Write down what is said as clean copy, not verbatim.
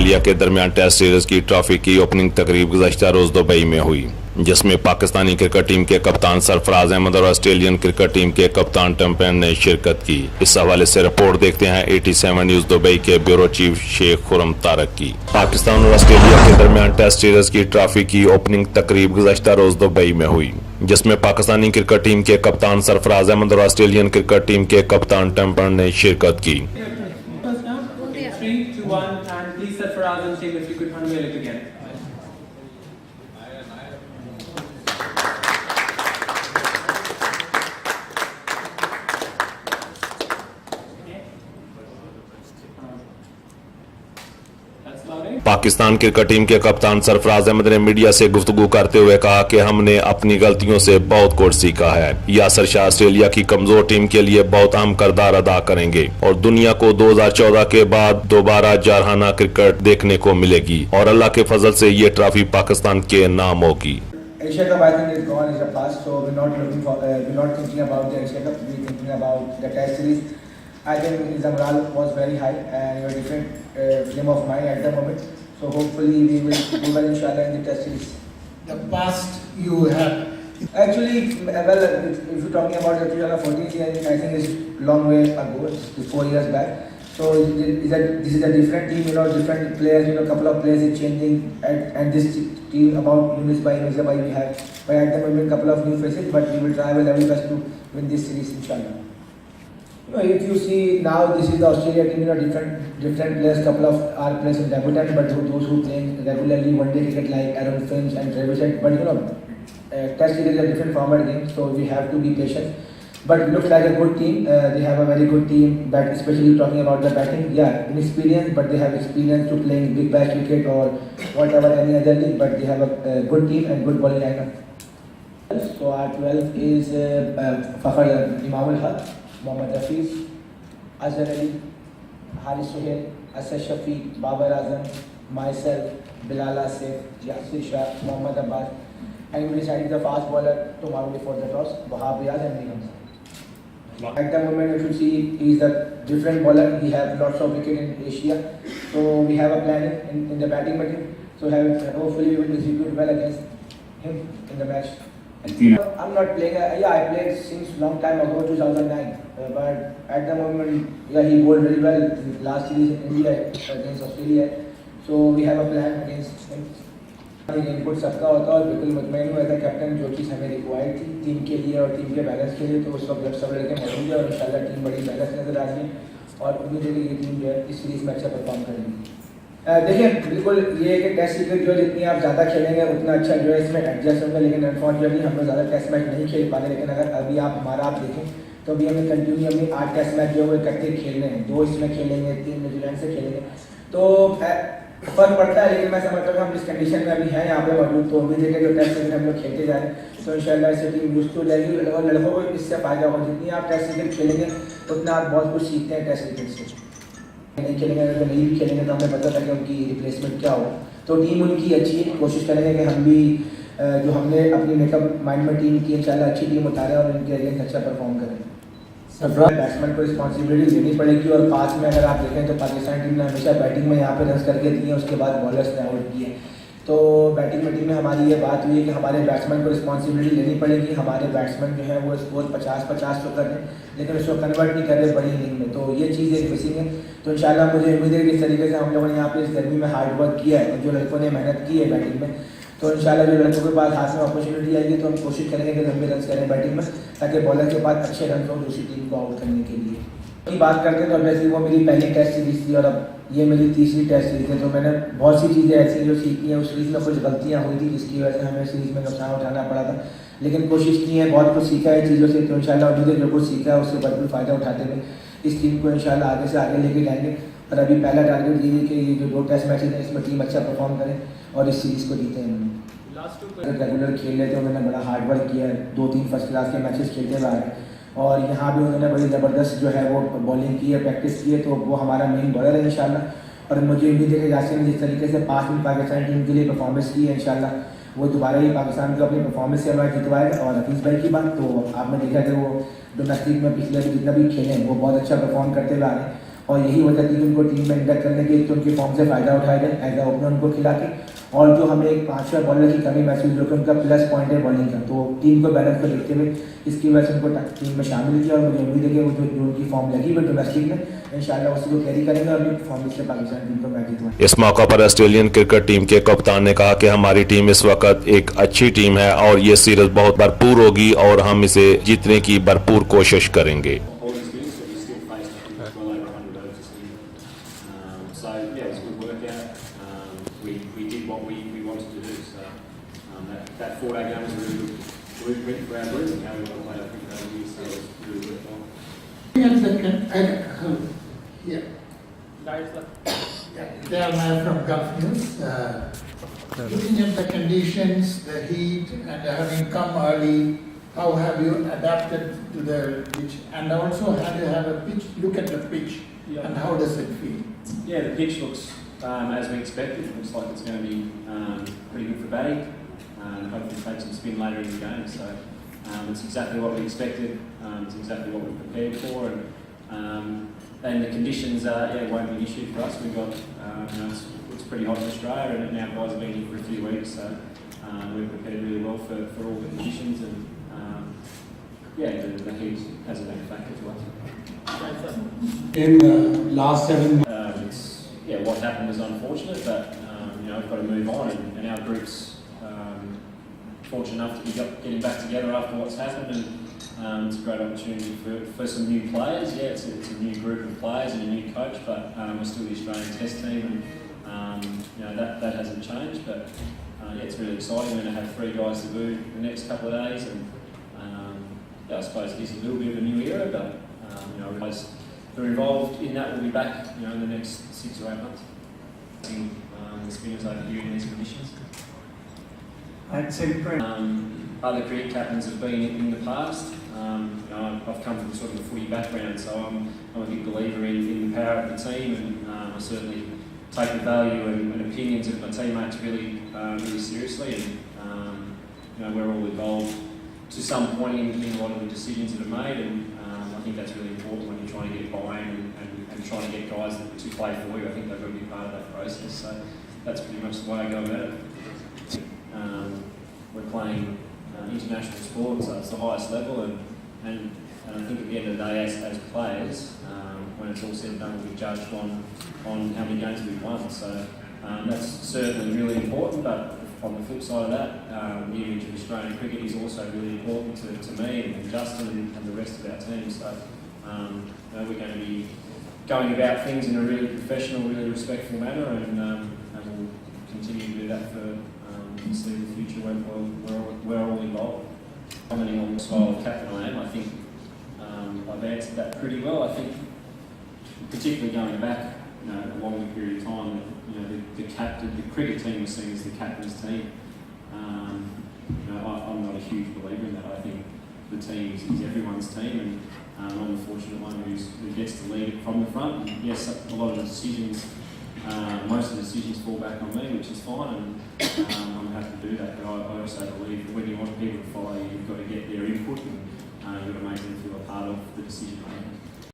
Australia के दरमियान test series की ट्रॉफी की ओपनिंग तकरीब गुज़श्ता रोज दुबई में हुई, जिसमें पाकिस्तानी क्रिकेट टीम के कप्तान सरफराज अहमद और ऑस्ट्रेलियन क्रिकेट टीम के कप्तान टम पेन ने शिरकत की। इस हवाले से रिपोर्ट देखते हैं 87 न्यूज दुबई के ब्यूरो चीफ शेख खुरम तारक की। पाकिस्तान और ऑस्ट्रेलिया के दरमियान टेस्ट सीरीज की ट्रॉफी की ओपनिंग तकरीब गुज़श्ता रोज दुबई में हुई, जिसमें पाकिस्तानी क्रिकेट टीम के कप्तान सरफराज अहमद और ऑस्ट्रेलियन क्रिकेट टीम के कप्तान टम पेन ने शिरकत की। 3, 2, 1, and please Sarfaraz and Sheikh, if you could unveil it again. Pakistan cricket team के कप्तान सरफराज अहमद ने मीडिया से गुफ्तगू करते हुए कहा कि हमने अपनी गलतियों से बहुत कुछ सीखा है। यासिर शाह ऑस्ट्रेलिया की कमजोर टीम के लिए बहुत अहम किरदार अदा करेंगे और दुनिया को 2014 के बाद दोबारा जारहाना क्रिकेट देखने को मिलेगी और अल्लाह के फजल से ये ट्रॉफी पाकिस्तान के नाम होगी। Asia Cup, I think, is gone as a past, so we're not looking for, we're not thinking about the Asia Cup. We're thinking about the Test series. I think his morale was very high, and a different frame of mind at the moment. So hopefully we will do well, inshallah, in the Test series. The past you have. Actually, well, if you're talking about the 2014 season, I think it's long way ago. It's 4 years back. So this is a different team, different players, couple of players is changing, and this team about Yunus Bhai, Mirza Bhai we have, but at the moment couple of new faces, but we will try our level best to win this series, inshallah. If you see now, this is the Australia team, different players, couple of are players in debutant, but those who playing regularly one day cricket like Aaron Finch and Travis Head, but Test cricket is a different format game, so we have to be patient. But it looks like a good team. They have a very good team, but especially talking about the batting, yeah, inexperienced, but they have experience to playing big bash cricket or whatever any other league. But they have a good team and good bowling lineup. So our 12 is Fakhar Imam Al-Haq, Mohammad Hafiz, Azhar Ali, Haris Sohail, Asad Shafiq, Babar Azam, myself, Bilal Asif, Yasir Shah, Mohammad Abbas, and we decided the fast bowler tomorrow before the toss, Wahab Riaz and Nigam. At the moment, you should see he is a different bowler. He has lots of wicket in Asia, so we have a plan in the batting machine. So hopefully we will execute well against him in the match. I'm not playing. I played since long time ago, 2009. But at the moment, he bowled very well last series in India against Australia. So we have a plan against him. Input सबका होता है और बिल्कुल मुतमईन हुआ था captain जो चीज़ हमें required थी टीम के लिए और टीम के बैलेंस के लिए, तो उस वक्त सब लड़के मौजूद है और इंशाल्लाह टीम बड़ी बैलेंस नजर आ रही है और उम्मीद है कि ये टीम जो है इस सीरीज़ में अच्छा परफॉर्म करेगी। देखिए बिल्कुल ये है कि टेस्ट क्रिकेट जो जितनी आप ज़्यादा खेलेंगे उतना अच्छा जो है इसमें एडजस्ट होगा, लेकिन अनफॉर्चुनेटली हम लोग ज़्यादा टेस्ट मैच नहीं खेल पा रहे। लेकिन अगर अभी आप देखें तो अभी हमें कंटिन्यू हमें 8 टेस्ट मैच जो है वो इकट्ठे खेलने हैं, 2 इसमें खेलेंगे, 3 न्यूजीलैंड से खेलेंगे, तो फर्क पड़ता है। लेकिन मैं समझता हूँ हम जिस कंडीशन में अभी हैं यहाँ पे मौजूद, तो उम्मीद है कि जो टेस्ट क्रिकेट हम लोग खेलते जा रहे हैं तो इंशाल्लाह इससे टीम यूज़ टू लगेगी और लड़कों को इससे फ़ायदा होगा। जितनी आप टेस्ट क्रिकेट खेलेंगे उतना आप बहुत कुछ सीखते हैं टेस्ट क्रिकेट से। नहीं खेलेंगे अगर नहीं भी खेलेंगे तो हमें पता था कि उनकी रिप्लेसमेंट क्या हो, तो टीम उनकी अच्छी है। कोशिश करेंगे कि हम भी जो हमने अपनी मेकअप माइंड में टीम की इंशाल्लाह अच्छी टीम उतारें और उनके अगेंस्ट अच्छा परफॉर्म करें। बैट्समैन को रिस्पॉन्सिबिलिटी लेनी पड़ेगी और पास में अगर आप देखें तो पाकिस्तान टीम ने हमेशा बैटिंग में यहाँ पे रन करके दिए, उसके बाद बॉलर्स ने आउट किए। तो बैटिंग में टीम में हमारी ये बात हुई है कि हमारे बैट्समैन को रिस्पॉन्सिबिलिटी लेनी पड़ेगी। हमारे बैट्समैन जो है वो स्कोर 50-50 तो कर रहे हैं लेकिन उसको कन्वर्ट नहीं कर रहे बड़ी इनिंग में, तो ये चीज़ एक मिसिंग है। तो इंशाल्लाह मुझे उम्मीद है कि इस तरीके से हम लोगों ने यहाँ पे इस गर्मी में हार्ड वर्क किया है, जो लड़कों ने मेहनत की है बैटिंग में, तो इंशाल्लाह जो लड़कों के पास हाथ में अपॉर्चुनिटी आएगी तो हम कोशिश करेंगे कि लंबे रन करें बैटिंग में, ताकि बॉलर के पास अच्छे रन हो दूसरी टीम को आउट करने के लिए। की बात करते हैं तो वैसे वो मेरी पहली टेस्ट सीरीज थी और अब ये मेरी तीसरी टेस्ट सीरीज है, तो मैंने बहुत सी चीज़ें ऐसी जो सीखी हैं। उस सीरीज़ में कुछ गलतियाँ हुई थी जिसकी वजह से हमें सीरीज़ में नुकसान उठाना पड़ा था, लेकिन कोशिश की है, बहुत कुछ सीखा है चीज़ों से, तो इंशाल्लाह उम्मीद है जो कुछ सीखा है उससे भरपूर फ़ायदा उठाते हुए इस टीम को इंशाल्लाह आगे से आगे लेके जाएंगे। और अभी पहला टारगेट ये है कि ये जो 2 टेस्ट मैचेज हैं इसमें टीम अच्छा परफॉर्म करें और इस सीरीज़ को जीतें। रेगुलर खेल लेते हैं, उन्होंने बड़ा हार्ड वर्क किया है, 2-3 फर्स्ट क्लास के मैचेस खेलते हुए आ रहे हैं और यहाँ भी उन्होंने बड़ी ज़बरदस्त जो है वो बॉलिंग की है, प्रैक्टिस की है, तो वो हमारा मेन बॉलर है इंशाल्लाह। और मुझे उम्मीद है कि यासिर ने जिस तरीके से 5 दिन पाकिस्तान टीम के लिए परफॉर्मेंस की है इंशाल्लाह वो दोबारा ही पाकिस्तान को अपनी परफॉर्मेंस से हमारा जितवाएगा। और हफीज़ भाई की बात तो आपने देखा कि वो डोमेस्टिक में पिछले जितना भी खेले हैं वो बहुत अच्छा परफॉर्म करते हुए आ रहे हैं और यही होता है कि उनको टीम में इंडक्ट करने के एक तो उनके फॉर्म से फ़ायदा उठाया जाए एज अ ओपनर उनको खिला के, और जो हमें एक 5वां बॉलर की कमी महसूस जो कि उनका प्लस पॉइंट है बॉलिंग का, तो टीम को बैलेंस को देखते हुए इसकी वजह से उनको टीम में शामिल किया। और मुझे उम्मीद है कि वो जो उनकी फॉर्म लगी हुई डोमेस्टिक में इंशाल्लाह उसी को कैरी करेंगे और अपनी परफॉर्मेंस से पाकिस्तान टीम को मैच जितवाएंगे। इस मौका पर ऑस्ट्रेलियन क्रिकेट टीम के कप्तान ने कहा कि हमारी टीम इस वक्त एक अच्छी टीम है और ये सीरीज बहुत भरपूर होगी और हम इसे जीतने की भरपूर कोशिश करेंगे। all experience, but we still faced well over 100 overs this year. So yeah, it was a good workout. We did what we wanted to do. So that 4-day game was a really good blueprint for our group and how we want to play our cricket over here. So it was really worthwhile. They are now from Gulf News. Looking at the conditions, the heat, and having come early, how have you adapted to the pitch? And also, how do you have a pitch? Look at the pitch, Yeah. and how does it feel? Yeah, the pitch looks as we expected. It looks like it's going to be pretty good for batting. Hopefully take some spin later in the game. So it's exactly what we expected. It's exactly what we prepared for, and the conditions won't be an issue for us. We've got it's pretty hot in Australia, and now guys have been here for a few weeks, so we're prepared really well for all the conditions, and the heat hasn't been a factor to us. In the last 7 months, What happened was unfortunate, but we've got to move on, and our group's fortunate enough to be getting back together after what's happened, and it's a great opportunity for some new players. Yeah, it's a new group of players and a new coach, but we're still the Australian Test team, and that hasn't changed. But it's really exciting. We're going to have 3 guys to do the next couple of days, and I suppose it is a little bit of a new era, but guys who are involved in that will be back in the next 6 or 8 months. The spinners over here in these conditions. I'd say Other cricket captains have been in the past. I've come from sort of a footy background, so I'm a big believer in the power of the team, and I certainly take the value and opinions of my teammates really seriously, and we're all involved to some point in a lot of the decisions that are made, and I think that's really important when you're trying to get buy-in and trying to get guys to play for you. I think they've got to be part of that process, so that's pretty much the way I go about it. We're playing international sport, so it's the highest level, and I think at the end of the day, as players, when it's all said and done, we'll be judged on how many games we've won. So that's certainly really important, but on the flip side of that, the image of Australian cricket is also really important to me and Justin and the rest of our team. So we're going to be going about things in a really professional, really respectful manner, and we'll continue to do that for see the future when we're all involved. Commenting on the style of captain I am, I think I've answered that pretty well. I think, particularly going back a longer period of time, the cricket team was seen as the captain's team. I'm not a huge believer in that. I think the team is everyone's team, and I'm the fortunate one who gets to lead it from the front. And yes, a lot of the decisions, most of the decisions fall back on me, which is fine, and I'm happy to do that. But I also believe that when you want people to follow you, you've got to get their input, and you've got to make them feel a part of the decision making.